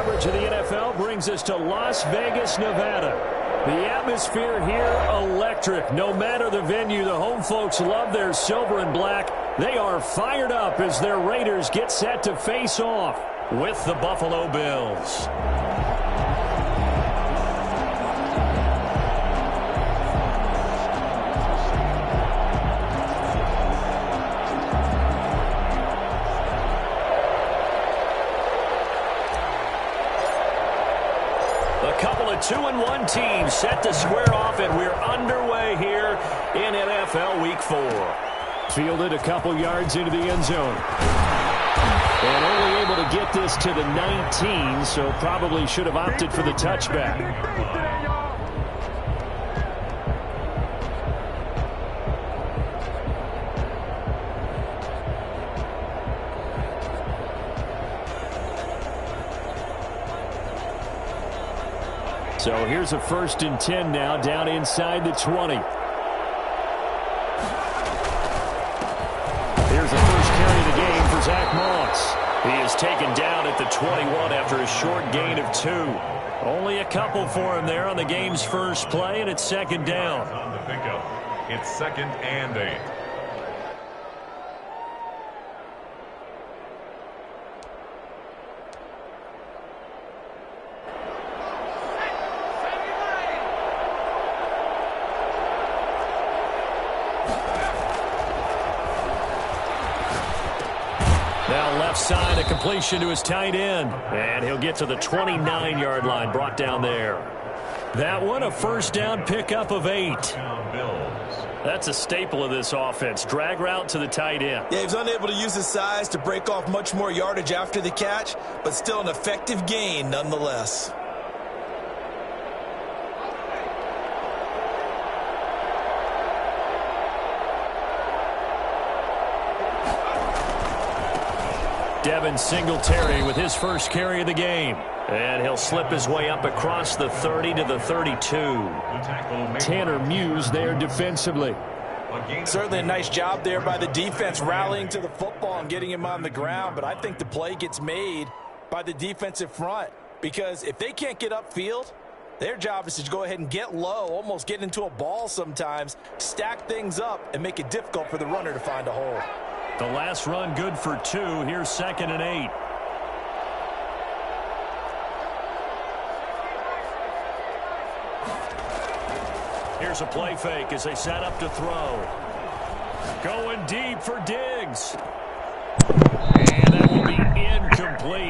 coverage of the NFL brings us to Las Vegas, Nevada. The atmosphere here, electric. No matter the venue, the home folks love their silver and black. They are fired up as their Raiders get set to face off with the Buffalo Bills. A couple of 2-1 teams set to square off, and we're underway here in NFL Week 4. Fielded a couple yards into the end zone. And only able to get this to the 19, so probably should have opted for the touchback. So here's a 1st and 10 now, down inside the 20. Here's the first carry of the game for Zach Moss. He is taken down at the 21 after a short gain of 2. Only a couple for him there on the game's first play, and it's 2nd down. On the pickup, it's 2nd and 8. Now left side, a completion to his tight end. And he'll get to the 29-yard line, brought down there. That one, a 1st down pickup of 8. That's a staple of this offense. Drag route to the tight end. Yeah, he was unable to use his size to break off much more yardage after the catch, but still an effective gain nonetheless. Devin Singletary with his first carry of the game. And he'll slip his way up across the 30 to the 32. Tanner Muse there defensively. Certainly a nice job there by the defense rallying to the football and getting him on the ground, but I think the play gets made by the defensive front because if they can't get upfield, their job is to go ahead and get low, almost get into a ball sometimes, stack things up, and make it difficult for the runner to find a hole. The last run good for 2. Here's 2nd and 8. Here's a play fake as they set up to throw. Going deep for Diggs. And that will be incomplete.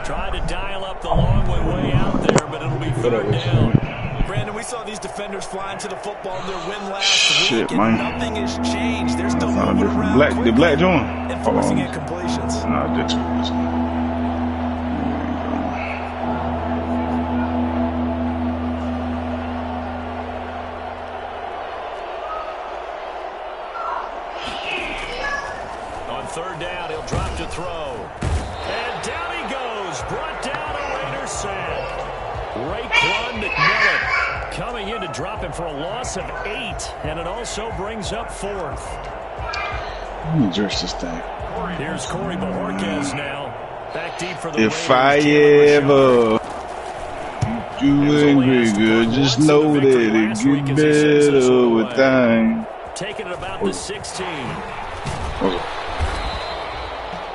Tried to dial up the long way out there, but it'll be 3rd down. Brandon, we saw these defenders flying to the football in their win last week, and nothing has changed. They're still moving around the black joint and forcing incompletions. Nah, that's it. On 3rd down, he'll drop to throw. And down he goes. Brought down a Raider sack. Raekwon McMillan coming in to drop him for a loss of 8. And it also brings up 4th. Let me address this thing. Here's Corey Bojorquez now. Back deep for the If I ever doing pretty good, just know that it get better with time. Taking it about the 16.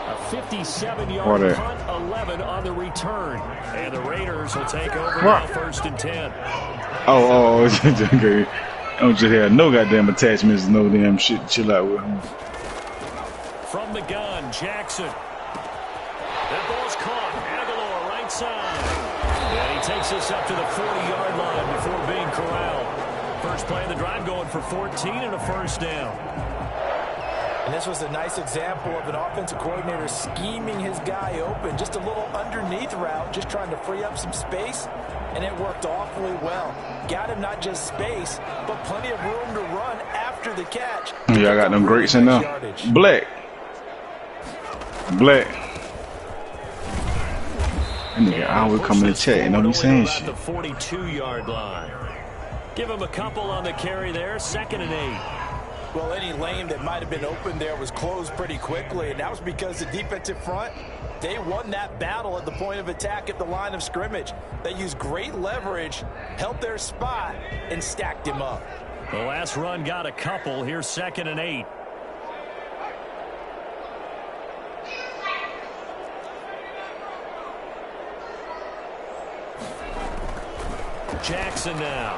A 57-yard punt, 11 on the return. And the Raiders will take over now, 1st and 10. Okay. I don't just have no goddamn attachments, no damn shit. Chill out with him. From the gun, Jackson. That ball's caught. Aguilar, right side. And he takes us up to the 40-yard line before being corralled. First play of the drive going for 14 and a 1st down. And this was a nice example of an offensive coordinator scheming his guy open. Just a little underneath route, just trying to free up some space, and it worked awfully well. Got him not just space, but plenty of room to run after the catch. Yeah, I got them greats in there. Black. That nigga always coming to check, and don't be saying shit. The 42-yard line. Give him a couple on the carry there, 2nd and 8. Well, any lane that might have been open there was closed pretty quickly, and that was because the defensive front They won that battle at the point of attack at the line of scrimmage. They used great leverage, held their spot, and stacked him up. The last run got a couple. Here's 2nd and 8. Jackson now.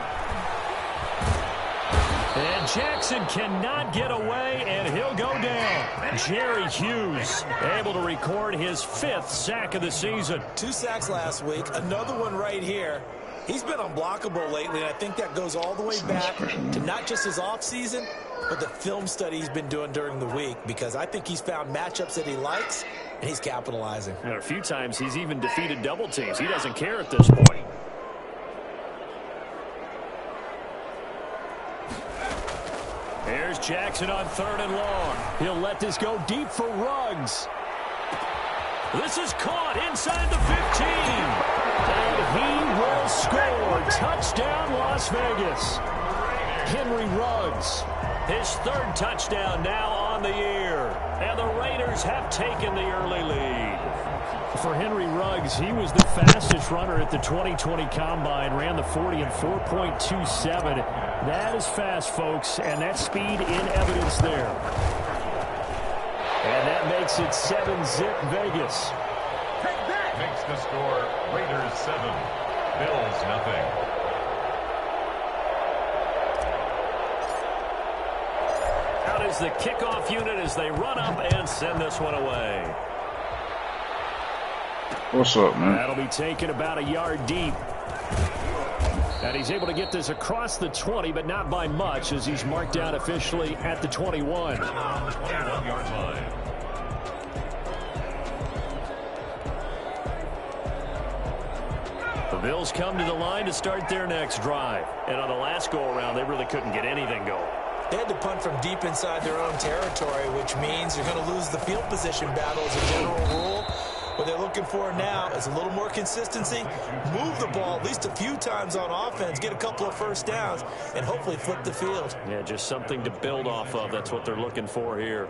And Jackson cannot get away, and he'll go down. Jerry Hughes able to record his 5th sack of the season. 2 sacks last week, another one right here. He's been unblockable lately, and I think that goes all the way back to not just his offseason, but the film study he's been doing during the week, because I think he's found matchups that he likes, and he's capitalizing. And a few times he's even defeated double teams. He doesn't care at this point. Here's Jackson on 3rd and long. He'll let this go deep for Ruggs. This is caught inside the 15. And he will score. Touchdown, Las Vegas. Henry Ruggs, his 3rd touchdown now on the year. And the Raiders have taken the early lead. For Henry Ruggs, he was the fastest runner at the 2020 Combine, ran the 40 in 4.27. That is fast, folks, and that speed in evidence there. And that makes it 7-zip Vegas. Makes the score Raiders 7, Bills nothing. Out is the kickoff unit as they run up and send this one away. What's up, man? That'll be taken about a yard deep. And he's able to get this across the 20, but not by much, as he's marked down officially at the 21. On the 21-yard line. The Bills come to the line to start their next drive. And on the last go-around, they really couldn't get anything going. They had to punt from deep inside their own territory, which means you're going to lose the field position battle as a general rule. What they're looking for now is a little more consistency, move the ball at least a few times on offense, get a couple of first downs, and hopefully flip the field. Yeah, just something to build off of. That's what they're looking for here.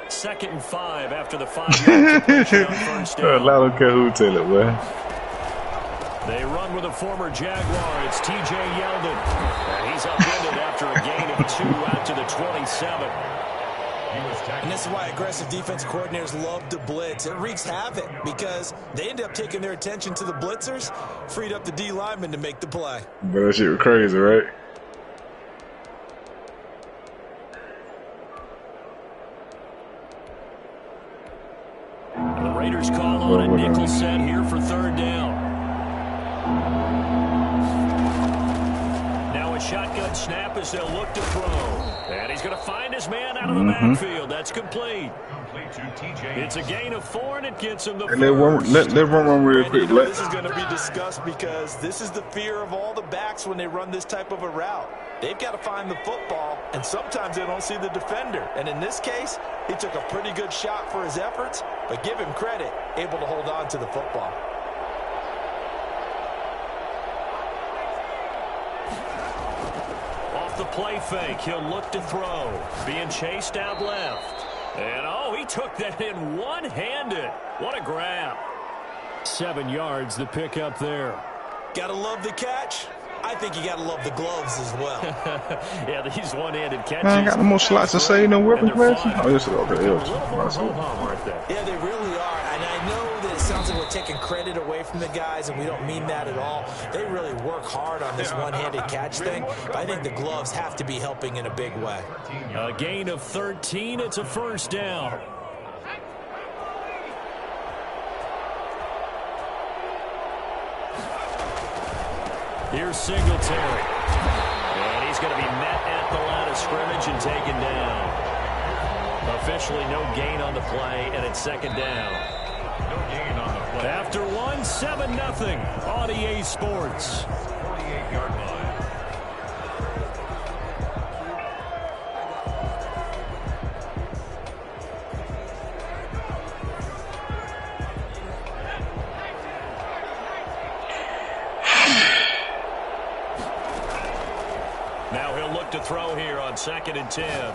2nd and 5 after the 5-yard completion on first down. I don't care who tell it, man. They run with a former Jaguar. It's T.J. Yeldon. And he's upended after a gain of 2 out to the 27. And this is why aggressive defense coordinators love to blitz. It wreaks havoc because they end up taking their attention to the blitzers, freed up the D lineman to make the play. But that shit was crazy, right? The Raiders call on a nickel set here for 3rd down. Now a shotgun snap as they'll look to throw. And he's going to find his man out of the backfield. That's complete. It's a gain of 4, and it gets him the first. Let run real quick. This is going to be discussed because this is the fear of all the backs when they run this type of a route. They've got to find the football, and sometimes they don't see the defender. And in this case, he took a pretty good shot for his efforts, but give him credit, able to hold on to the football. Off the play fake, he'll look to throw. Being chased out left. And, oh, he took that in one-handed. What a grab. 7 yards, the pickup there. Gotta love the catch. I think you gotta love the gloves as well. Yeah, these one-handed catches. I ain't got no more slots to say, no weapon classes. Oh, yes, okay. Yeah, they really are. And I know that it sounds like we're taking credit away from the guys, and we don't mean that at all. They really work hard on this one-handed catch thing. But I think the gloves have to be helping in a big way. A gain of 13. It's a first down. Here's Singletary. And he's going to be met at the line of scrimmage and taken down. Officially no gain on the play, and it's 2nd down. No gain on the play. After 1, 7-0 on EA Sports. 48-yard line. Now he'll look to throw here on 2nd and 10.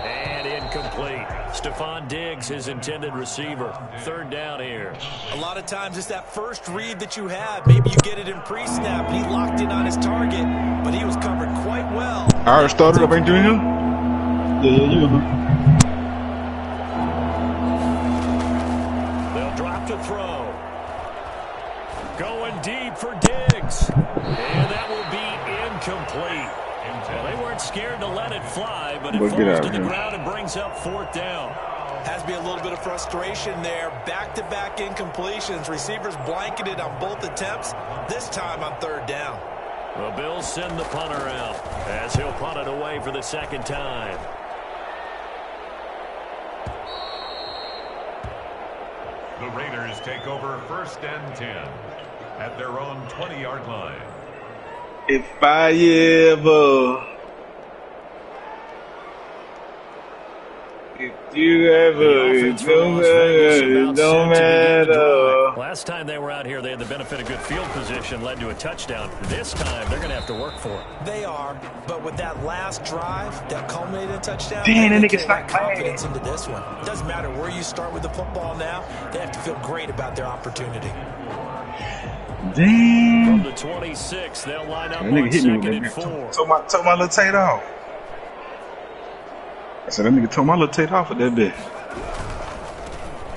And incomplete. Stephon Diggs, his intended receiver. Third down here. A lot of times it's that first read that you have. Maybe you get it in pre-snap. He locked in on his target, but he was covered quite well. I already started up, ain't you here? Yeah, you. They'll drop to throw. Going deep for Diggs. And that will be incomplete. Well, they weren't scared to let it fly, but it falls to the ground and brings up fourth down. Has to be a little bit of frustration there. Back-to-back incompletions. Receivers blanketed on both attempts, this time on third down. The Bills send the punter out as he'll punt it away for the second time. The Raiders take over 1st and 10 at their own 20-yard line. If I ever, if you ever, it don't matter. Last time they were out here, they had the benefit of good field position, led to a touchdown. This time, they're going to have to work for it. They are, but with that last drive that culminated in a touchdown, Damn, that they nigga's carry not confidence into this one. It doesn't matter where you start with the football now. They have to feel great about their opportunity. Damn. From the 26, they'll line up That on nigga hit me with second and that. 4. Took my little Tate off. I said that nigga took my little Tate off with that bit.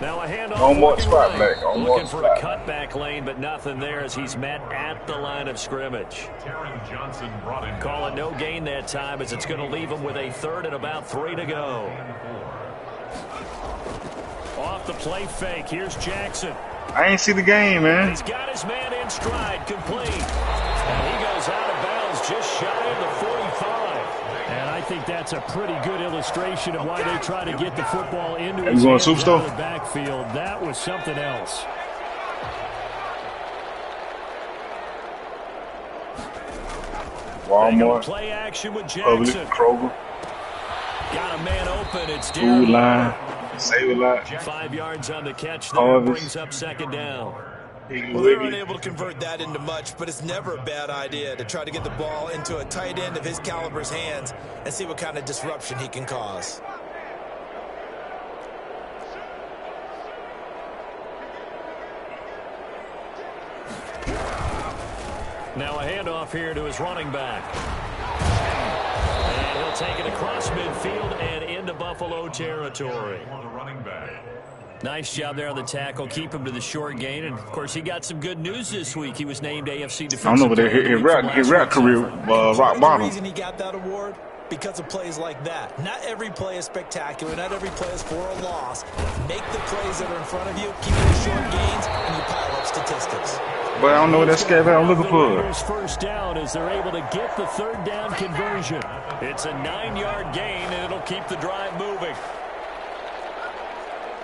Now a handoff. On one spot, Black. On Looking one for spot. a cutback lane, but nothing there as he's met at the line of scrimmage. Taron Johnson brought him Call it down. no gain that time as it's going to leave him with a third and about 3 to go. Off the play fake. Here's Jackson. I ain't see the game, man. He's got his man in stride, complete. And he goes out of bounds just shy of the 45. And I think that's a pretty good illustration of why they try to get the football into his hands out of the backfield. That was something else. Walmart, Play action with Public, Jackson. Kroger, Got a man open. It's Food Darren. Line, Save a Lot. 5 yards on the catch there. Harvest. Brings up second down. Well, they were unable to convert that into much, but it's never a bad idea to try to get the ball into a tight end of his caliber's hands and see what kind of disruption he can cause. Now a handoff here to his running back. And he'll take it across midfield and into Buffalo territory. On the running back. Nice job there on the tackle. Keep him to the short gain. And, of course, he got some good news this week. He was named AFC Defensive I don't know, but his rap career, rock The bottom. reason he got that award? Because of plays like that. Not every play is spectacular. Not every play is for a loss. Make the plays that are in front of you, keep it in short gains, and you pile up statistics. But I don't know what that scared I'm looking for. Raiders first down as they're able to get the third down conversion. It's a 9-yard gain, and it'll keep the drive moving.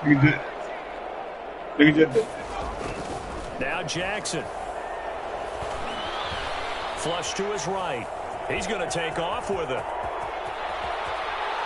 Look at that. Now Jackson. Flush to his right. He's going to take off with it.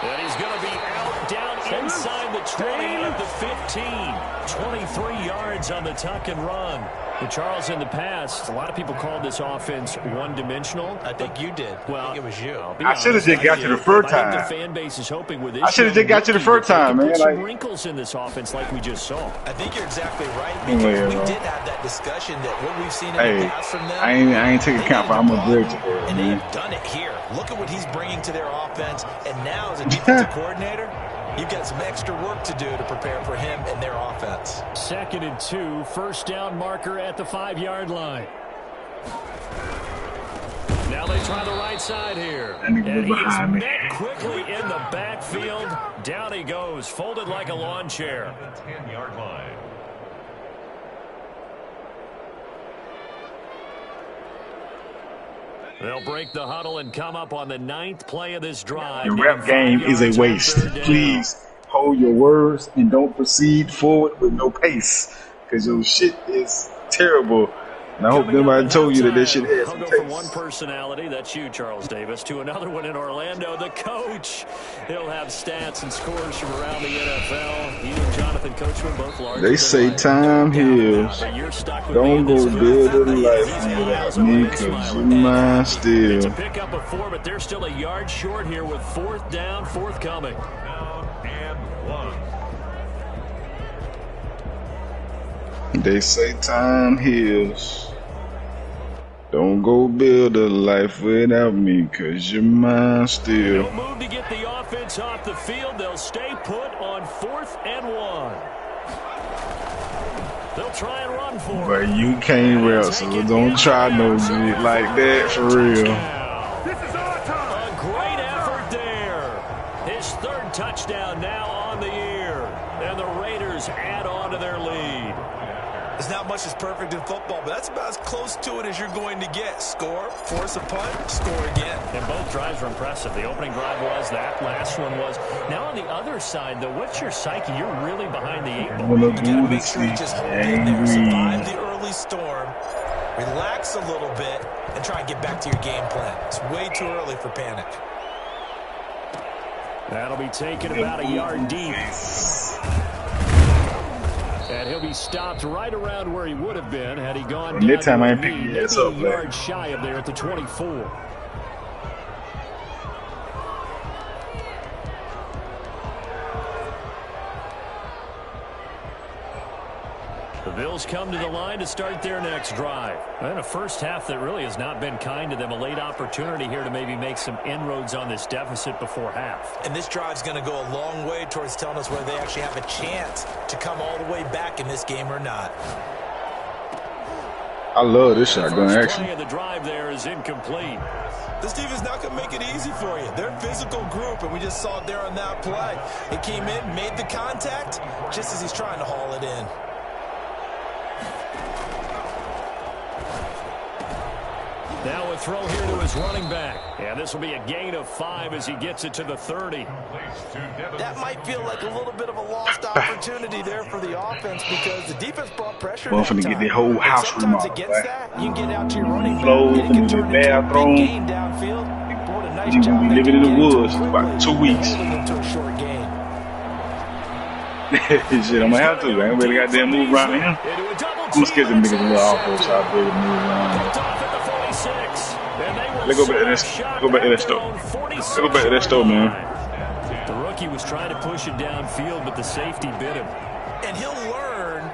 And he's going to be out down inside the 20 at the 15. 23 yards on the tuck and run. And Charles, in the past, a lot of people called this offense one-dimensional. I think you did. Well, I think it was you. I should have just got you the first I think time. the fan base is hoping with this. I should have just got you the first time, man. Put some Like, wrinkles in this offense like we just saw. I think you're exactly right, because we bro. did have that discussion that what we've seen in hey, the past from them. I ain't taking account for how much bread you got, And they man. have done it here. Look at what he's bringing to their offense. And now, as a defensive coordinator, you've got some extra work to do to prepare for him and their offense. 2nd and 2, first down marker at the 5-yard line. Now they try the right side here. And he was behind me. Met quickly in the backfield. Down he goes, folded like a lawn chair. The 10-yard line. They'll break the huddle and come up on the 9th play of this drive. The rap game is a waste. Please hold your words and don't proceed forward with no pace, because your shit is terrible. And I hope nobody told you that this shit has I'll some go from one taste. personality, that's you, Charles Davis, to another one in Orlando, the coach. He'll have stats and scores from around the NFL. You and Jonathan Coachman both large. They say time heals. Don't go build a life without me, because you mine It's a still. pickup of 4, but they're still a yard short here with 4th down, forthcoming. Down and 1. They say time heals. Don't go build a life without me, cause you're mine still. They'll move to get the offense off the field. They'll stay put on 4th and 1. They'll try and run for it. But you can't wrestle. Don't try no shit like that for real. This is our time. A great effort there. His 3rd touchdown now on the year. And the Raiders add on to their lead. There's not much that's perfect in football, but that's about as close to it as you're going to get. Score, force a punt, score again. And both drives were impressive. The opening drive was, that last one was. Now on the other side, though, what's your psyche? You're really behind the 8 ball. You got to make sure you just hold in there, survive the early storm, relax a little bit, and try and get back to your game plan. It's way too early for panic. That'll be taken about a yard deep. And he'll be stopped right around where he would have been had he gone down time I to ain't picking maybe your ass a up, yard shy of there at the 24. The Bills come to the line to start their next drive. And a first half that really has not been kind to them. A late opportunity here to maybe make some inroads on this deficit before half. And this drive's going to go a long way towards telling us whether they actually have a chance to come all the way back in this game or not. I love this shotgun action. The drive there is incomplete. This defense not going to make it easy for you. They're a physical group, and we just saw it there on that play. It came in, made the contact, just as he's trying to haul it in. Now a throw here to his running back. And this will be a gain of 5 as he gets it to the 30. That might feel like a little bit of a lost opportunity there for the offense because the defense brought pressure. Well, I'm finna get the whole house remodeled. Against that, you can get out to your running Flows, back. in the bathroom. You gonna be living in the woods for about 2 weeks. Shit, I'm gonna have to. I ain't really got that move around here. I'm gonna skip them niggas a little awful, so I'll be able to move around. Let's go back to this. Go back to that store. Let's go back to that store, man. The rookie was trying to push it downfield, but the safety bit him. And he'll learn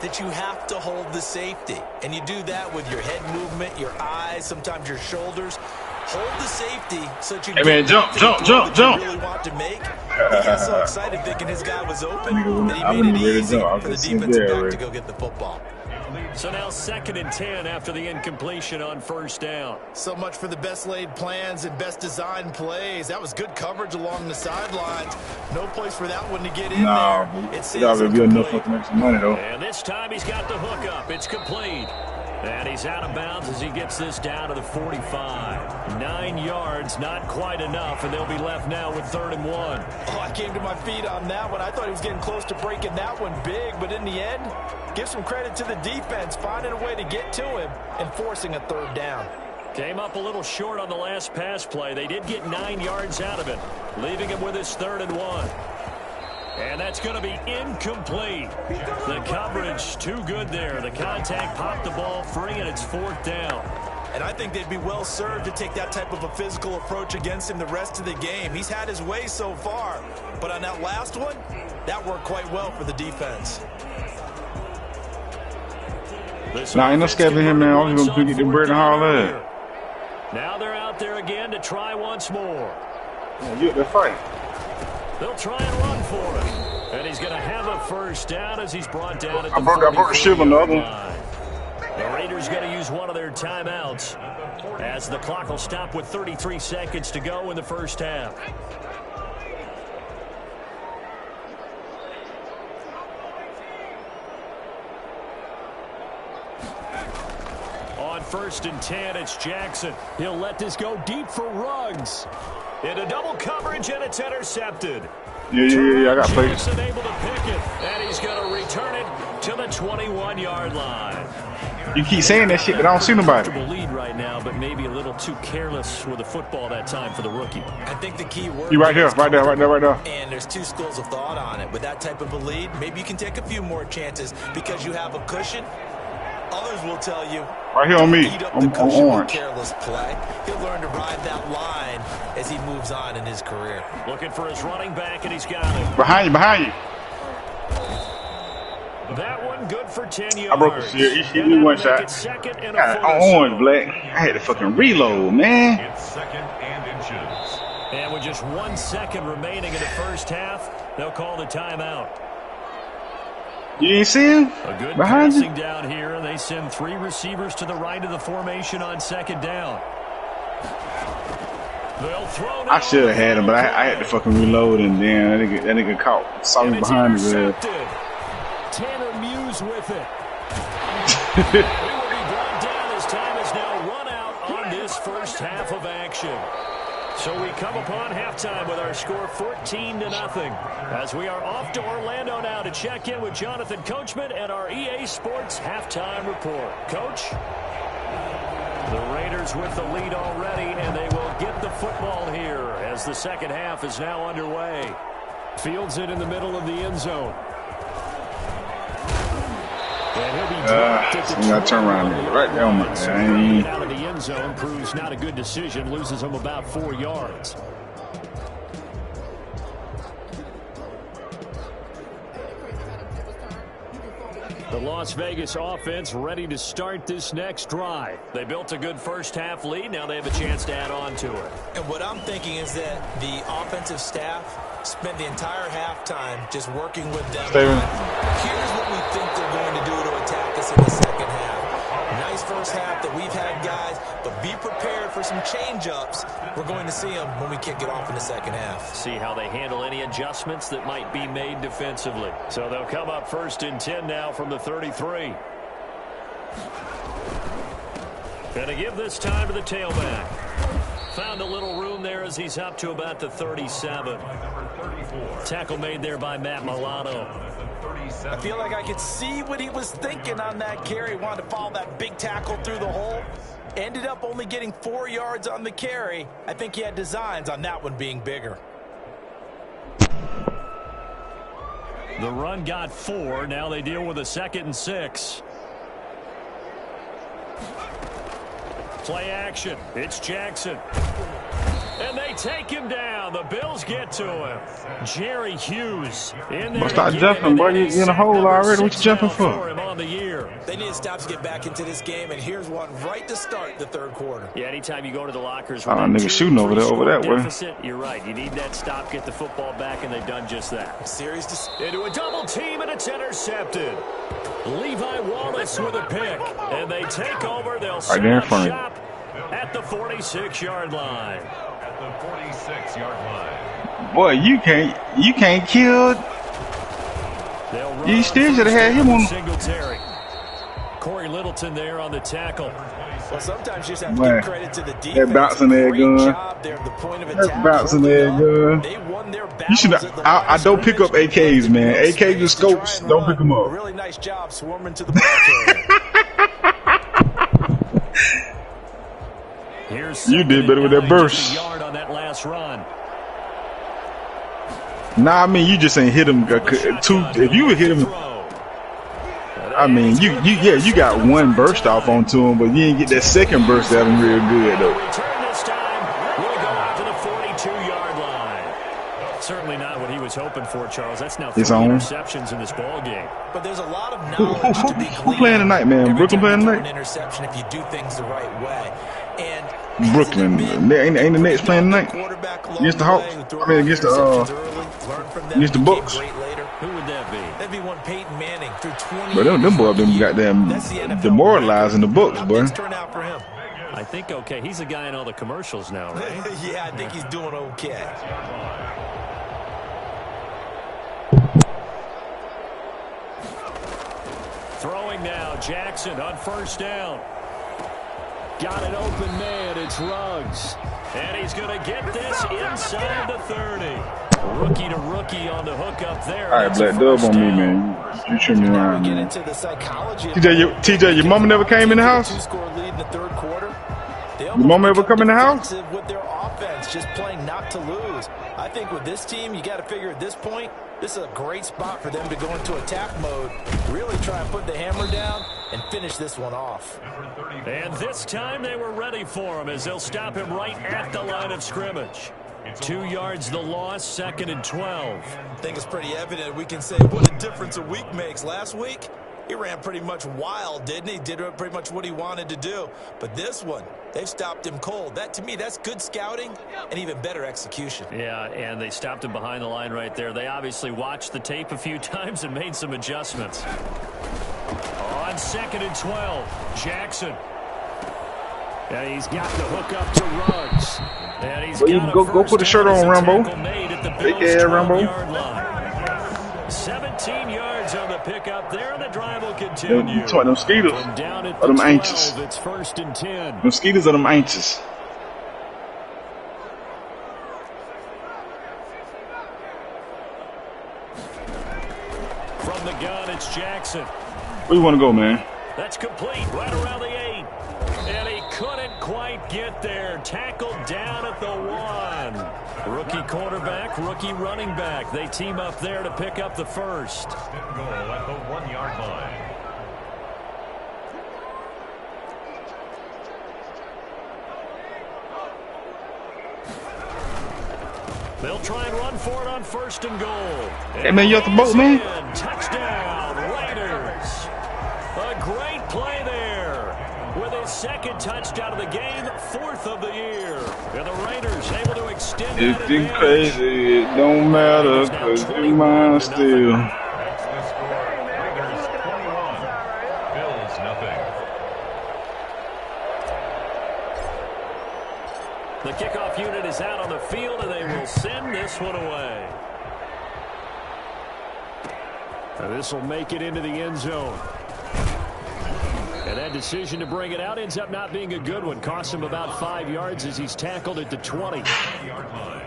that you have to hold the safety. And you do that with your head movement, your eyes, sometimes your shoulders. Hold the safety so that you really want to make. He got so excited thinking his guy was open that he made it easy for the defensive back to go get the football. So now 2nd and 10 after the incompletion on 1st down. So much for the best laid plans and best designed plays. That was good coverage along the sidelines. No place for that one to get in there. It's gotta be enough for to make some money though. And this time he's got the hook up. It's complete. And he's out of bounds as he gets this down to the 45. 9 yards, not quite enough, and they'll be left now with 3rd and 1. Oh, I came to my feet on that one. I thought he was getting close to breaking that one big, but in the end, give some credit to the defense, finding a way to get to him and forcing a 3rd down. Came up a little short on the last pass play. They did get 9 yards out of it, leaving him with his 3rd and 1. And that's going to be incomplete. The coverage too good there. The contact popped the ball free, and it's 4th down. And I think they'd be well served to take that type of a physical approach against him the rest of the game. He's had his way so far. But on that last one, that worked quite well for the defense. Nah, ain't no scabbing him, man. I'm going to get the bread and haul that. Now they're out there again to try once more. Yeah, you at the fight. They'll try and run for it. And he's going to have a 1st down as he's brought down at the I broke the shield on the other one. The Raiders going to use one of their timeouts as the clock will stop with 33 seconds to go in the 1st half. On 1st and 10, it's Jackson. He'll let this go deep for Ruggs. Into double coverage, and it's intercepted. Yeah, I got played. Jackson able to pick it, and he's going to return it to the 21-yard line. You keep saying that shit, but I don't see nobody. Lead right now, but maybe a little too careless with the football that time for the rookie. I think the key word. You right here, right there. And there's 2 schools of thought on it. With that type of a lead, maybe you can take a few more chances because you have a cushion. Others will tell you. Right here on me. I'm orange. Careless play. He'll learn to ride that line as he moves on in his career. Looking for his running back, and he's got it. Behind you. That one good for 10 yards. I broke a shield. He hit me one shot. God, on Black. I had to fucking reload, man. It's 2nd and inches. And with just 1 second remaining in the first half, they'll call the timeout. You didn't see him? A good behind passing you? down here, and they send 3 receivers to the right of the formation on 2nd down. They'll throw. I should have had him, but I had to fucking reload, and then that nigga caught. Saw me behind his head. Tanner Muse with it. He will be brought down as time is now run out on this first half of action. So we come upon halftime with our score 14-0 as we are off to Orlando now to check in with Jonathan Coachman and our EA Sports halftime report. Coach? The Raiders with the lead already, and they will get the football here as the second half is now underway. Fields it in the middle of the end zone. And he'll be dropped at the I turn around right there on my out of the end zone proves not a good decision, loses him about 4 yards. The Las Vegas offense ready to start this next drive. They built a good first half lead. Now they have a chance to add on to it. And what I'm thinking is that the offensive staff spent the entire halftime just working with them. Here's what we think they're going to do to attack us in the second half. Nice first half that we've had, guys, but be prepared for some change-ups. We're going to see them when we kick it off in the second half. See how they handle any adjustments that might be made defensively. So they'll come up 1st and 10 now from the 33. Gonna give this time to the tailback. Found a little room there as he's up to about the 37. Tackle made there by Matt Milano. I feel like I could see what he was thinking on that carry. Wanted to follow that big tackle through the hole. Ended up only getting 4 yards on the carry. I think he had designs on that one being bigger. The run got 4. Now they deal with a 2nd and 6. Play action. It's Jackson. And they take him down. The Bills get to him. Jerry Hughes in there. Stop jumping, boy. You're in a hole already. What you jumping for? They need to stop to get back into this game, and here's one right to start the third quarter. Yeah, anytime you go to the lockers. Nigga shooting over that way. You're right. You need that stop, get the football back, and they've done just that. Series into a double team, and it's intercepted. Levi Wallace with a pick, and they take over. They'll set up shop at the 46-yard line. At the 46-yard line. Boy, you can't kill. You still should have had him on. Singletary. Corey Littleton there on the tackle. Well, sometimes you just have to give credit to the defense. That bouncing there gun. That bouncing there gun. They won their you should. I don't pick up AKs, man. AKs with scopes. Don't pick them up. Really nice job swarming to the ball carrier. You did better with that burst. Yard on that last run. Nah, I mean you just ain't hit him. If you would hit him, I mean you got one burst off onto him, but you didn't get that second burst at him real good though. Return this time will go out to the 42-yard line. Certainly not what he was hoping for, Charles. That's now 3 interceptions in this ball game. But there's a lot of knowledge to be gleaned. Who playing tonight, man? Brooklyn playing tonight. An interception if you do things the right way. And Brooklyn, ain't the Nets playing tonight? Against the Hawks? I mean, against the Bucks. Who would that be? That'd be one Peyton Manning through 20. But them boys been goddamn demoralizing the Bucks, boy. Turn out for him. I think okay. He's a guy in all the commercials now, right? Yeah, I think he's doing okay. Throwing now, Jackson on 1st down. Got an open man, it's Ruggs. And he's going to get this inside the 30. Rookie to rookie on the hook up there. All right, Black Dub on me, man. You trim me around, man. TJ, your mama never came in the house? Your mama ever come in the house? With their offense, just playing not to lose. I think with this team, you got to figure at this point, this is a great spot for them to go into attack mode, really try and put the hammer down and finish this one off. And this time they were ready for him as they'll stop him right at the line of scrimmage. 2 yards the loss, 2nd and 12. I think it's pretty evident. We can say what a difference a week makes. Last week, he ran pretty much wild, didn't he? Did pretty much what he wanted to do. But this one, they've stopped him cold. That, to me, that's good scouting and even better execution. Yeah, and they stopped him behind the line right there. They obviously watched the tape a few times and made some adjustments. On 2nd and 12, Jackson. And he's got the hook up to Ruggs. And he's got go put the shirt on, Rambo. Yeah, Rambo. 17 yards on the pickup there, and the drive will continue. You talking them mosquitoes or them anxious? It's 1st and 10. Mosquitoes or them anxious? From the gun, it's Jackson. Where you want to go, man? That's complete, right around the 8. And he couldn't quite get there. Tackled down at the 1. Rookie quarterback, rookie running back. They team up there to pick up the first. Goal at the 1-yard line. They'll try and run for it on 1st and goal. Hey, man, you off the boat, man? Touchdown, Raiders. A great play there. With his 2nd touchdown of the game, 4th of the year. And the Raiders able to extend that It's been crazy. It don't matter because you mine still. That's the score. Raiders 21. Bills nothing. The kickoff unit is out on the field, and they will send this one away. This will make it into the end zone. And that decision to bring it out ends up not being a good one. Cost him about 5 yards as he's tackled at the 20. Yard line.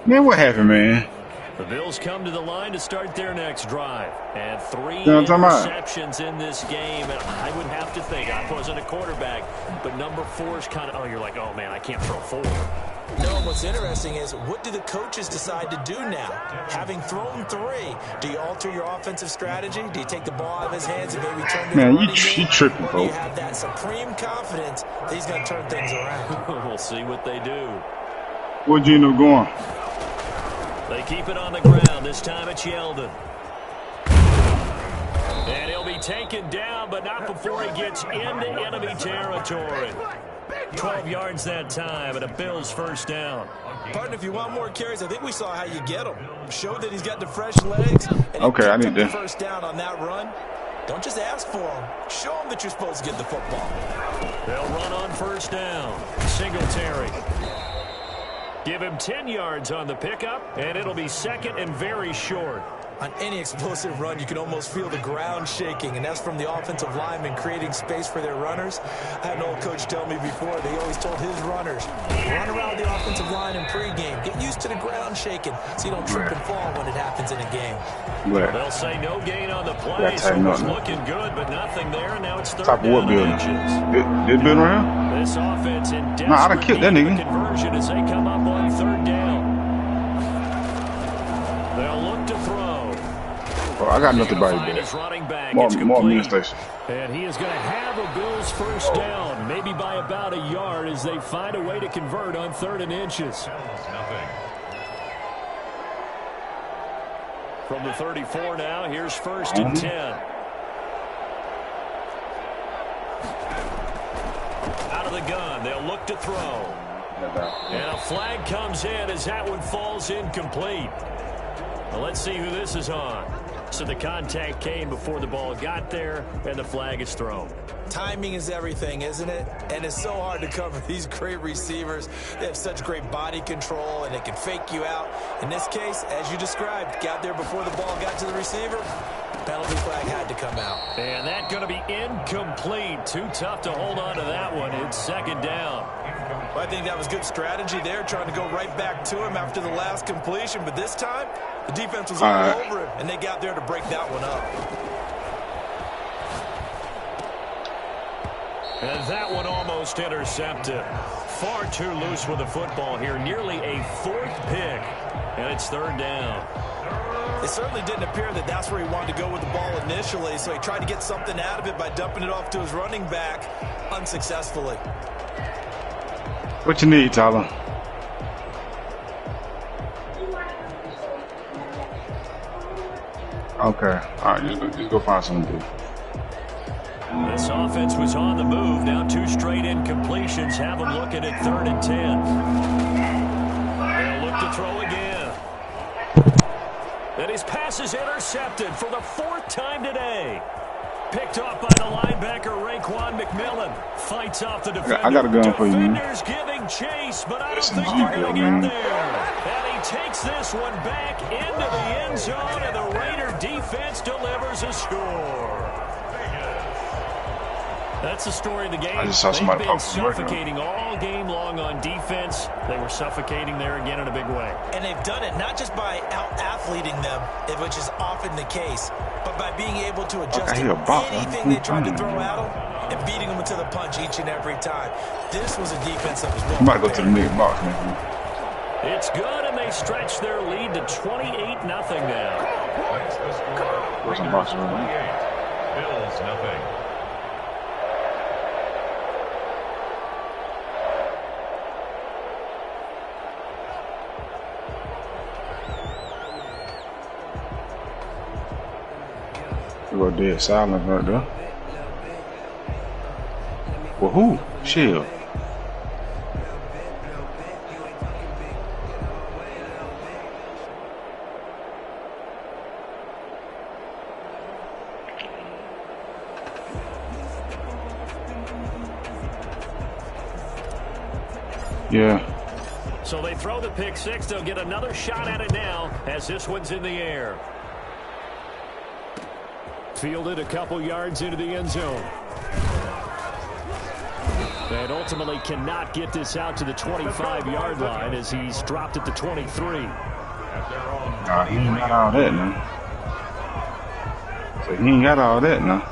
Man, what happened, man? The Bills come to the line to start their next drive. And 3 You know what I'm talking interceptions in this game. And I would have to think, I wasn't a quarterback, but number 4 is kind of, oh, you're like, oh, man, I can't throw 4. No, what's interesting is what do the coaches decide to do now? Having thrown 3, do you alter your offensive strategy? Do you take the ball out of his hands and maybe turn to Man, the you running game? tripping, Or do you folks. have that supreme confidence that he's going to turn things around? We'll see what they do. Where'd you end up going? They keep it on the ground. This time it's Yeldon. And he'll be taken down, but not before he gets into enemy territory. 12 yards that time, and a Bills 1st down. Partner, if you want more carries, I think we saw how you get him. Show that he's got the fresh legs. And Okay, I need the that. 1st down on that run. Don't just ask for him. Show him that you're supposed to get the football. They'll run on 1st down. Singletary. Give him 10 yards on the pickup, and it'll be 2nd and very short. On any explosive run, you can almost feel the ground shaking, and that's from the offensive linemen creating space for their runners. I had an old coach tell me before, they always told his runners, run around the offensive line in pregame. Get used to the ground shaking so you don't trip and fall when it happens in a game. Where? They'll say no gain on the play, Gotta so tighten it's up, man. looking good, but nothing there, and now it's 3rd Top of down what and building? inches. This building right here? This offense in desperate Nah, I done killed that need of nigga. a conversion as they come up on 3rd down. They'll look to throw. Oh, I got nothing by you, Find man. his running back. More It's complete. administration. And he is going to have a Bills 1st down, maybe by about a yard as they find a way to convert on 3rd and inches. Bills nothing. From the 34 now, here's 1st and 10. Out of the gun, they'll look to throw. And a flag comes in as that one falls incomplete. Well, let's see who this is on. So the contact came before the ball got there, and the flag is thrown. Timing is everything, isn't it? And it's so hard to cover these great receivers. They have such great body control, and they can fake you out. In this case, as you described, got there before the ball got to the receiver. Penalty flag had to come out. And that's going to be incomplete. Too tough to hold on to that one. It's 2nd down. Well, I think that was good strategy there, trying to go right back to him after the last completion. But this time, the defense was all over him, and they got there to break that one up. And that one almost intercepted. Far too loose with the football here. Nearly a 4th pick. And it's 3rd down. It certainly didn't appear that that's where he wanted to go with the ball initially, so he tried to get something out of it by dumping it off to his running back unsuccessfully. What you need, Tyler? Okay. All right, just go find something to do. This offense was on the move. Now 2 straight incompletions have them looking at 3rd and 10. They'll look to throw again. And his pass is intercepted for the 4th time today. Picked off by the linebacker, Raekwon McMillan. Fights off the defender. I got a gun for you, man. Defenders giving chase, but I don't think they're going to get there. And he takes this one back into the end zone, and the Raider defense delivers a score. That's the story of the game. I just saw somebody They've been suffocating all game long on defense. They were suffocating there again in a big way. And they've done it not just by out-athleting them, which is often the case, but by being able to adjust to anything they tried to throw at them and beating them into the punch each and every time. This was a defense that was well. I'm about to go to the next box, man. It's good, and they stretch their lead to 28-0 now. Where's the box? Bills nothing. Go dead silent right there. Well, who? Shield. Yeah. So they throw the pick six. They'll get another shot at it now as this one's in the air. Fielded a couple yards into the end zone. And ultimately cannot get this out to the 25-yard line as he's dropped at the 23. Nah, he ain't got all that now. So he ain't got all that now.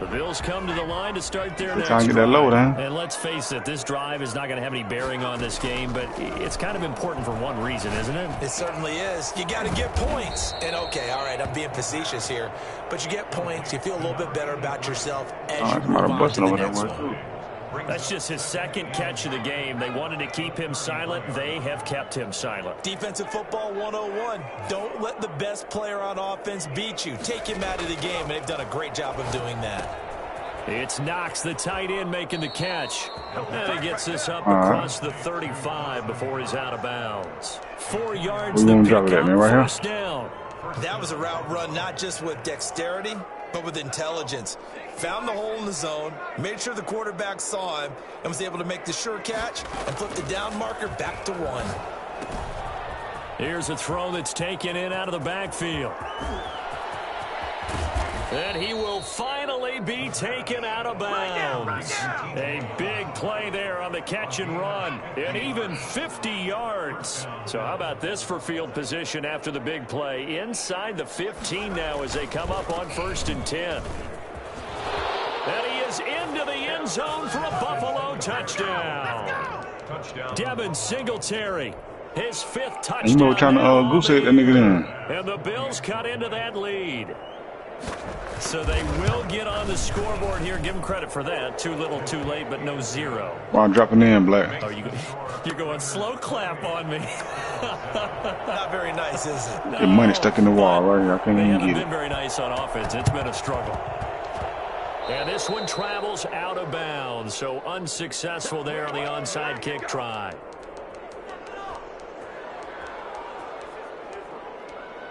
The Bills come to the line to start their next trying to get that low down. And let's face it, this drive is not going to have any bearing on this game, but it's kind of important for one reason, isn't it? It certainly is. You got to get points. And okay, all right, I'm being facetious here, but you get points, you feel a little bit better about yourself as you move on to the next one. That's just his second catch of the game. They wanted to keep him silent. They have kept him silent. Defensive football 101. Don't let the best player on offense beat you. Take him out of the game, and they've done a great job of doing that. It's Knox, the tight end, making the catch. And he gets this up across the 35 before he's out of bounds. 4 yards the pick up, first down. That was a route run not just with dexterity, but with intelligence. Found the hole in the zone, made sure the quarterback saw him, and was able to make the sure catch and flip the down marker back to 1. Here's a throw that's taken in out of the backfield. And he will finally be taken out of bounds. A big play there on the catch and run. And even 50 yards. So how about this for field position after the big play? Inside the 15 now as they come up on 1st and 10. And he is into the end zone for a Buffalo touchdown. Devin Singletary. His 5th touchdown. You know, trying to goose egg that nigga in. And the Bills cut into that lead. So they will get on the scoreboard here. Give them credit for that. Too little, too late, but no 0. Well, I'm dropping in, Black. Oh, you're going slow clap on me. Not very nice, is it? No, your money stuck in the wall right here. I can't even get it. They haven't been very nice on offense. It's been a struggle. And this one travels out of bounds. So unsuccessful there on the onside kick try.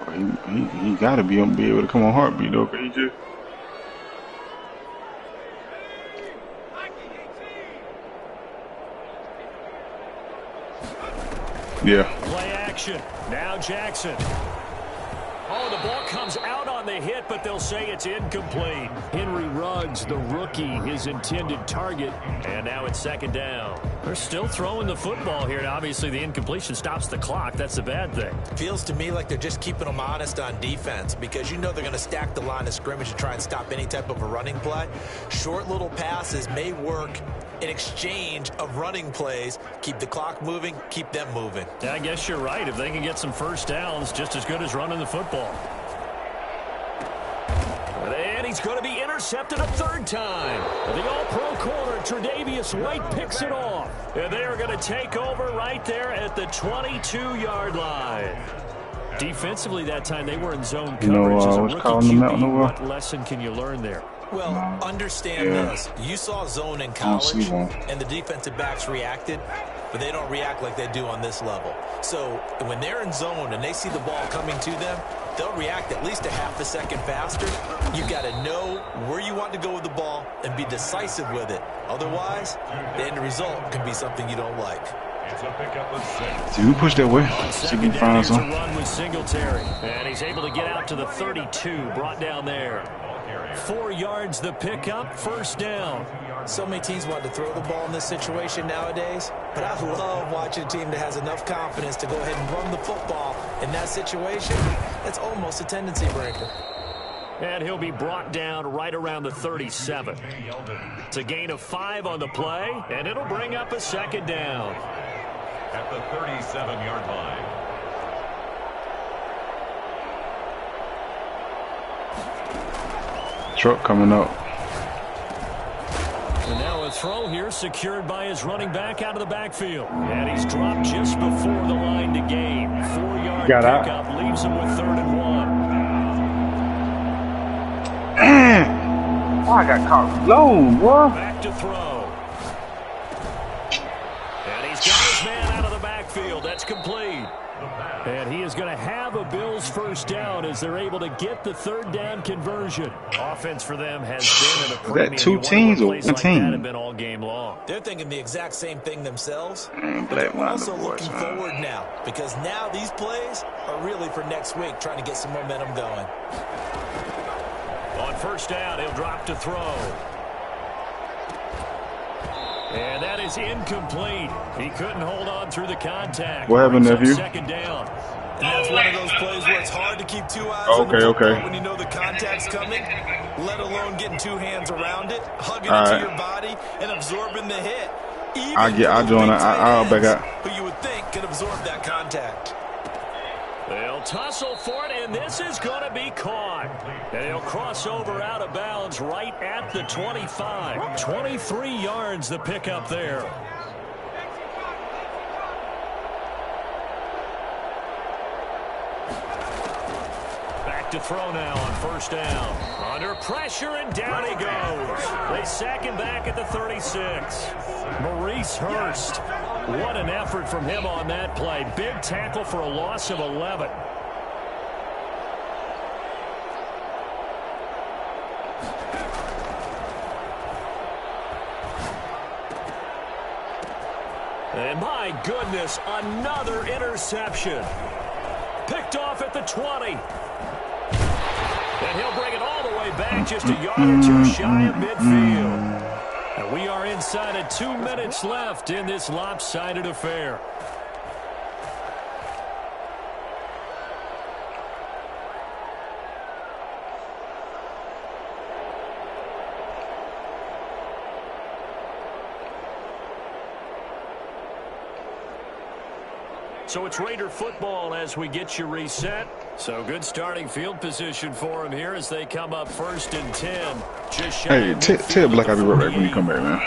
He got to be able to come on heartbeat, though, because he just... Yeah. Play action. Now Jackson. Oh, the ball comes out on the hit, but they'll say it's incomplete. Henry Ruggs, the rookie, his intended target, and now it's second down. They're still throwing the football here, and obviously the incompletion stops the clock. That's the bad thing. Feels to me like they're just keeping them honest on defense because you know they're going to stack the line of scrimmage to try and stop any type of a running play. Short little passes may work in exchange of running plays. Keep the clock moving, keep them moving. Yeah, I guess you're right. If they can get some first downs, just as good as running the football. And he's going to be intercepted a third time. The all-pro corner, Tre'Davious White, picks it off. And they are going to take over right there at the 22-yard line. Defensively that time, they were in zone coverage. As a rookie QB, what lesson can you learn there? Well, understand this. You saw zone in college, and the defensive backs reacted, but they don't react like they do on this level. So when they're in zone and they see the ball coming to them, they'll react at least a half a second faster. You've got to know where you want to go with the ball and be decisive with it. Otherwise, the end result can be something you don't like. It's a pickup of 6. Dude, push that way. See if we can find some. Run with Singletary, and he's able to get out to the 32, brought down there. 4 yards the pickup, first down. So many teams want to throw the ball in this situation nowadays, but I love watching a team that has enough confidence to go ahead and run the football in that situation. That's almost a tendency breaker. And he'll be brought down right around the 37. It's a gain of 5 on the play, and it'll bring up a second down. At the 37-yard line. Truck coming up. And now a throw here secured by his running back out of the backfield. And he's dropped just before the line to gain. 4-yard pickup leaves him with 3rd and 1. Oh, I got caught low, boy. Back to throw. And he's got his man out of the backfield. That's complete. And he is going to have a Bills first down as they're able to get the 3rd down conversion. Offense for them has been at a premium. Is that 2 teams or 1 team? Have been all game long. They're thinking the exact same thing themselves. But they're also looking forward now because now these plays are really for next week, trying to get some momentum going. On first down, he'll drop to throw. And that is incomplete. He couldn't hold on through the contact. What happened, nephew? Second down. And that's one of those plays where it's hard to keep 2 eyes on the football when you know the contact's coming, let alone getting 2 hands around it, hugging it to your body, and absorbing the hit. I'll join it. I'll back out. Who you would think could absorb that contact. They'll tussle for it, and this is going to be caught. And he'll cross over out of bounds right at the 25. 23 yards the pickup there. Back to throw now on first down. Under pressure, and down he goes. They sack him back at the 36. Maurice Hurst. What an effort from him on that play. Big tackle for a loss of 11. And my goodness, another interception. Picked off at the 20. And he'll bring it all the way back just a yard or 2 shy of midfield. And we are inside of 2 minutes left in this lopsided affair. So it's Raider football as we get you reset. So good starting field position for him here as they come up 1st and 10. Just shy tell Black I'll be right back when you come back, man.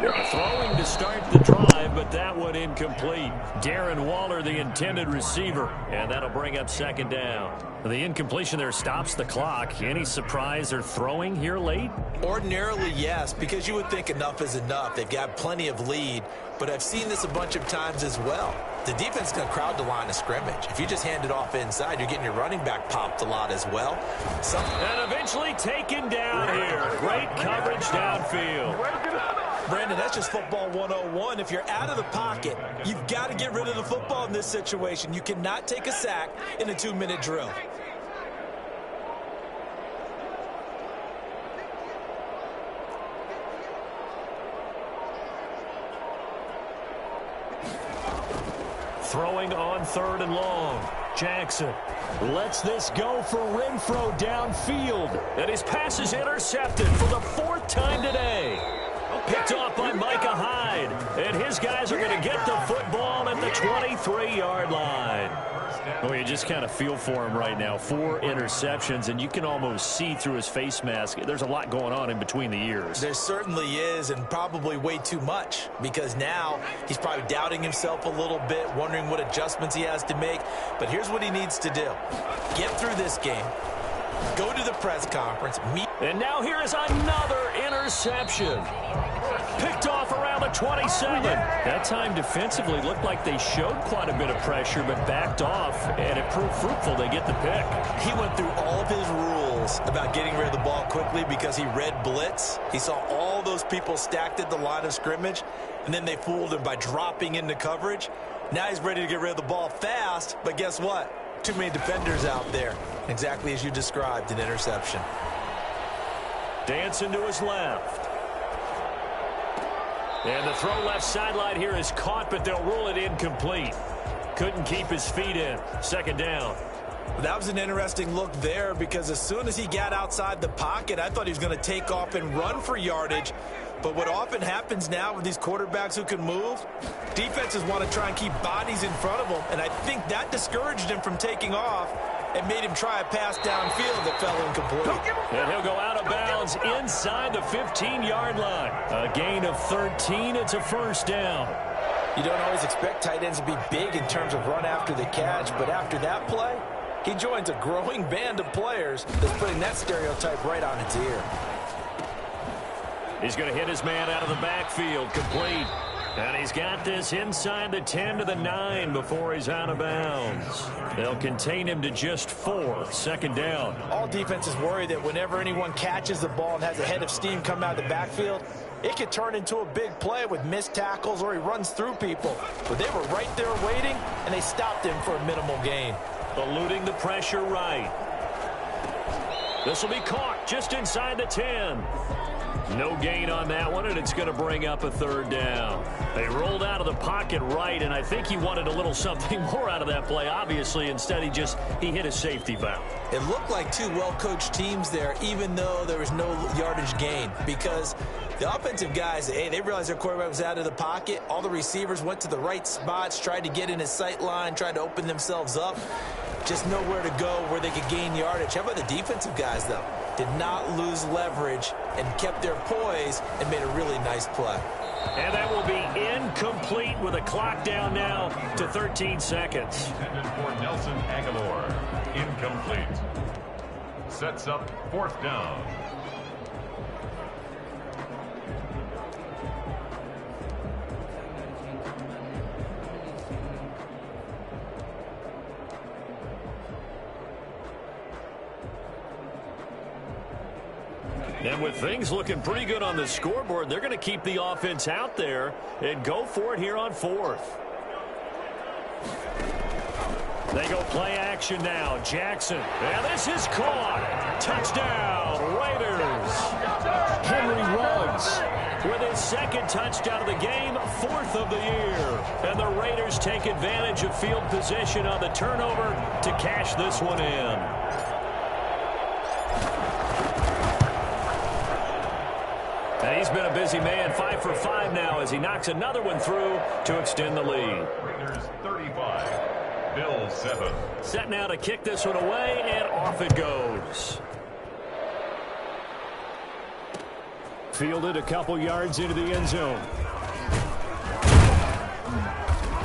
Yeah. Throwing to start the drive, but that one incomplete. Darren Waller, the intended receiver, and that'll bring up 2nd down. The incompletion there stops the clock. Any surprise they're throwing here late? Ordinarily, yes, because you would think enough is enough. They've got plenty of lead, but I've seen this a bunch of times as well. The defense is going to crowd the line of scrimmage. If you just hand it off inside, you're getting your running back popped a lot as well. And eventually taken down here. Great coverage downfield. Brandon, that's just football 101. If you're out of the pocket, you've got to get rid of the football in this situation. You cannot take a sack in a 2-minute drill. Throwing on 3rd and long. Jackson lets this go for Renfro downfield. And his pass is intercepted for the 4th time today. Picked off by Micah Hyde. And his guys are going to get the football at the 23-yard line. Well, you just kind of feel for him right now. 4 interceptions, and you can almost see through his face mask. There's a lot going on in between the ears. There certainly is, and probably way too much, because now he's probably doubting himself a little bit, wondering what adjustments he has to make. But here's what he needs to do. Get through this game. Go to the press conference. And now here is another interception. Picked off around the 27. That time defensively looked like they showed quite a bit of pressure, but backed off, and it proved fruitful. They get the pick. He went through all of his rules about getting rid of the ball quickly because he read blitz. He saw all those people stacked at the line of scrimmage, and then they fooled him by dropping into coverage. Now he's ready to get rid of the ball fast, but guess what? Too many defenders out there. Exactly as you described, an interception. Dancing to his left. And the throw left sideline here is caught, but they'll rule it incomplete. Couldn't keep his feet in. 2nd down. That was an interesting look there because as soon as he got outside the pocket, I thought he was going to take off and run for yardage. But what often happens now with these quarterbacks who can move, defenses want to try and keep bodies in front of them, and I think that discouraged him from taking off and made him try a pass downfield that fell incomplete. And he'll go out of bounds inside the 15-yard line. A gain of 13. It's a 1st down. You don't always expect tight ends to be big in terms of run after the catch, but after that play, he joins a growing band of players that's putting that stereotype right on its ear. He's going to hit his man out of the backfield, complete. And he's got this inside the 10 to the 9 before he's out of bounds. They'll contain him to just 4. 2nd down. All defenses worry that whenever anyone catches the ball and has a head of steam come out of the backfield, it could turn into a big play with missed tackles or he runs through people. But they were right there waiting, and they stopped him for a minimal gain. Eluding the pressure right. This will be caught just inside the 10. No gain on that one, and it's going to bring up a 3rd down. They rolled out of the pocket right, and I think he wanted a little something more out of that play, obviously. Instead, he hit a safety valve. It looked like 2 well-coached teams there, even though there was no yardage gain, because the offensive guys, they realized their quarterback was out of the pocket. All the receivers went to the right spots, tried to get in his sight line, tried to open themselves up. Just nowhere to go where they could gain yardage. How about the defensive guys, though? Did not lose leverage and kept their poise and made a really nice play. And that will be incomplete with a clock down now to 13 seconds. Intended for Nelson Aguilar. Incomplete. Sets up 4th down. And with things looking pretty good on the scoreboard, they're going to keep the offense out there and go for it here on 4th. They go play action now. Jackson. And this is caught. Touchdown, Raiders. Henry Ruggs with his 2nd touchdown of the game, 4th of the year. And the Raiders take advantage of field position on the turnover to cash this one in. And he's been a busy man, 5 for 5 now as he knocks another one through to extend the lead. Raiders 35, Bills 7. Set now to kick this one away, and off it goes. Fielded a couple yards into the end zone.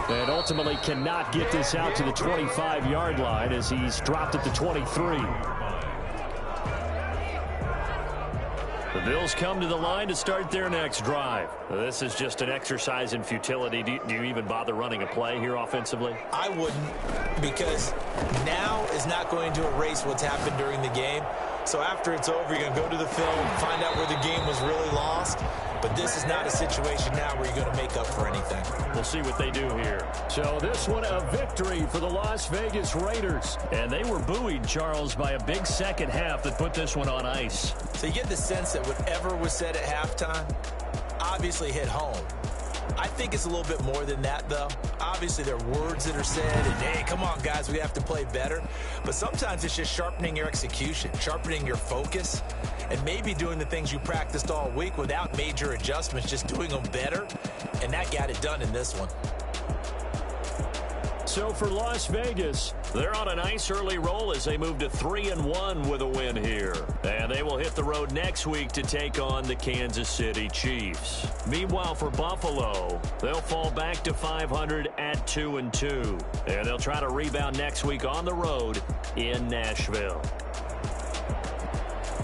And ultimately cannot get this out to the 25-yard line as he's dropped at the 23. The Bills come to the line to start their next drive. This is just an exercise in futility. Do you even bother running a play here offensively? I wouldn't, because now is not going to erase what's happened during the game. So after it's over, you're going to go to the film, find out where the game was really lost. But this is not a situation now where you're going to make up for anything. We'll see what they do here. So this one a victory for the Las Vegas Raiders. And they were buoyed, Charles, by a big second half that put this one on ice. So you get the sense that whatever was said at halftime obviously hit home. I think it's a little bit more than that, though. Obviously, there are words that are said, and, hey, come on, guys, we have to play better. But sometimes it's just sharpening your execution, sharpening your focus, and maybe doing the things you practiced all week without major adjustments, just doing them better. And that got it done in this one. So for Las Vegas, they're on a nice early roll as they move to 3-1 with a win here. And they will hit the road next week to take on the Kansas City Chiefs. Meanwhile, for Buffalo, they'll fall back to 500 at 2-2. And they'll try to rebound next week on the road in Nashville.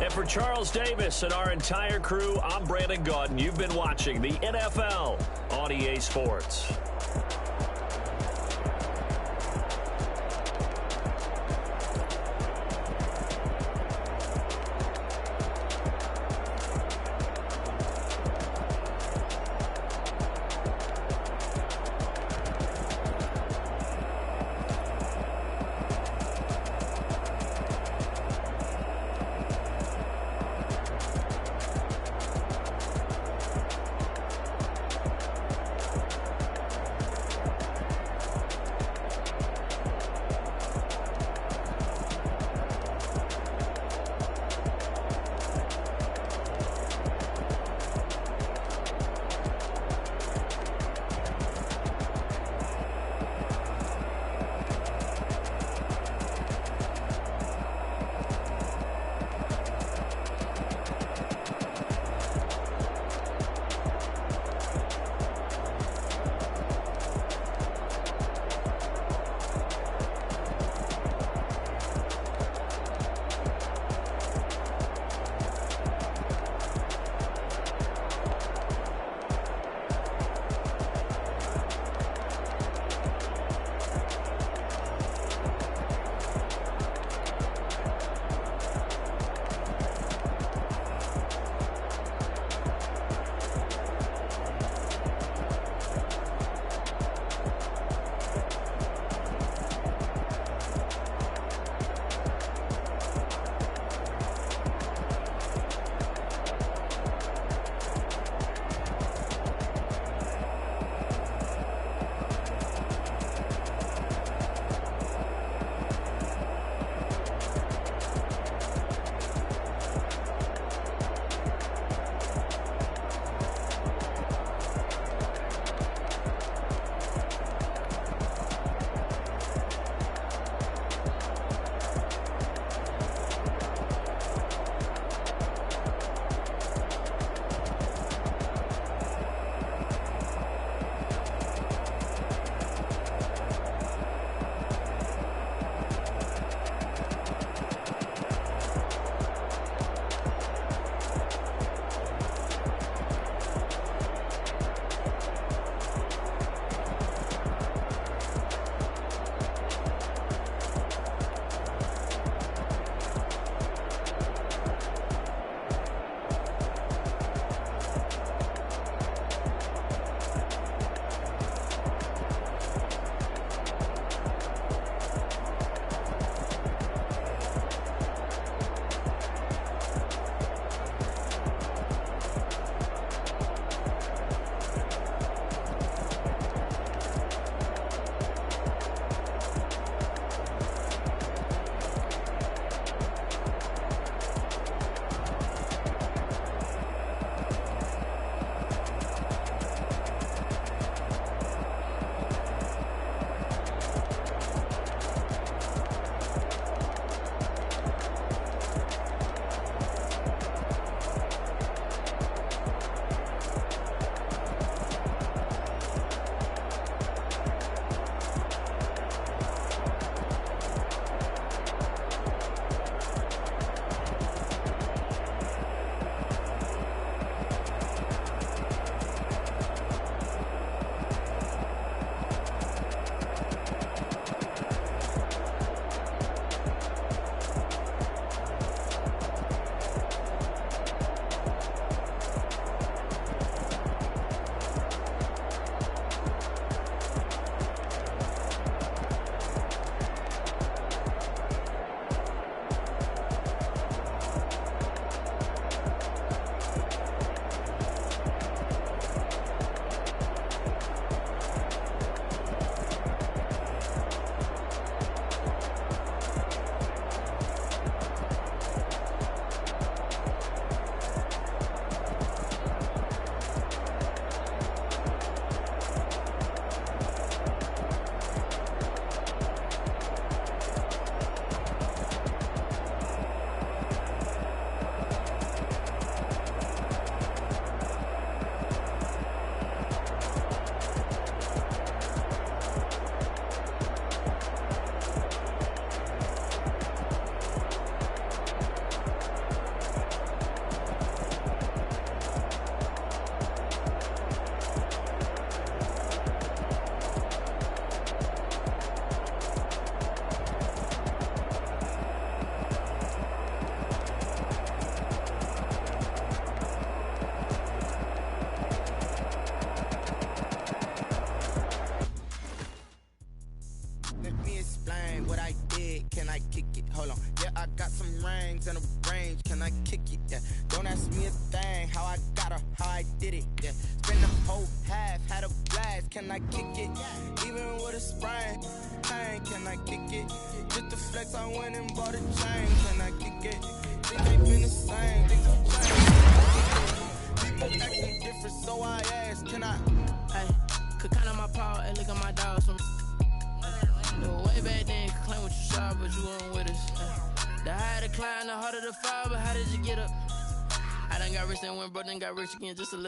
And for Charles Davis and our entire crew, I'm Brandon Gaudin. You've been watching the NFL on EA Sports. bands in the range, can I kick it? Yeah. Don't ask me a thing, how I got her, how I did it. Yeah. Spend the whole half, had a blast, can I kick it? Even with a sprain, pain, can I kick it? Just the flex, I went and bought a chain, can I kick it? Think ain't been the same, think I'm changed. People acting different, so I asked, can I? Hey, could count on my paw and look at my dogs from way back then, could claim what you saw, but you weren't with us. The higher the climb, the harder the fall, but how did you get up? I done got rich and went broke, then got rich again, just a little.